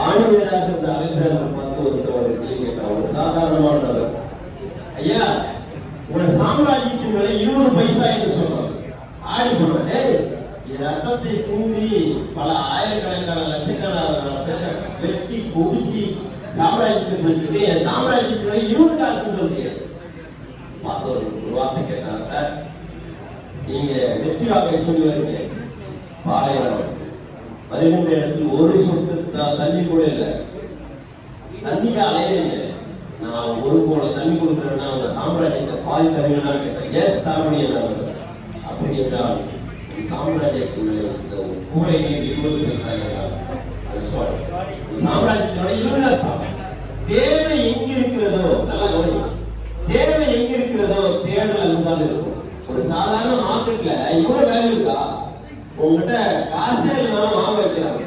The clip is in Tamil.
ஆளுநராக இருந்த அலெக்சாண்டர் பார்த்து ஒருத்தவரை கேட்கிறார். ஒரு சாதாரணமான நபர், ஐயா உங்க சாம்ராஜ்யத்தின் விலை 20 பைசா என்று சொன்னார். ஆடி போனே ரத்தத்தை சிந்தி பல ஆயிரக்கணக்கான லட்சக்கணக்கான வெட்டி குடிச்சு சாம்ராஜ்யத்துக்கு வச்சுட்டு என் சாம்ராஜ்யத்தின் விலை 20 காசுன்னு சொல்றீங்க. பார்த்து ஒரு வார்த்தை கேட்டாங்க, சார் நீங்க வெற்றி வாக்கை சொல்லி வரீங்க, பாளையம் வருகின்ற இடத்தில் ஒரு சொட்டு தண்ணி கூட இல்லை, தண்ணிக்கு அலையிறீங்க, நான் ஒரு போல தண்ணி கொடுக்குறேன்னா அவங்க சாம்ராஜ்யத்தை பாதி தருவீங்கன்னு கேட்டேன். கேஸ் தாமணி என்ன அப்படி என்றால் சாம்ராஜ்யத்தினுடைய இந்த கூடையை 20 பைசா சாம்ராஜ்யத்தினுடைய 20 காசு. தேவை எங்க இருக்கிறதோ, நல்லா கவனி, தேவை எங்க இருக்கிறதோ தேடல் அங்குதான் இருக்கும். ஒரு சாதாரண மார்க்கெட்ல இவ்வளவு வேலை இருக்கா, உங்ககிட்ட காசே இல்லாம வாங்க வைக்கிறாங்க.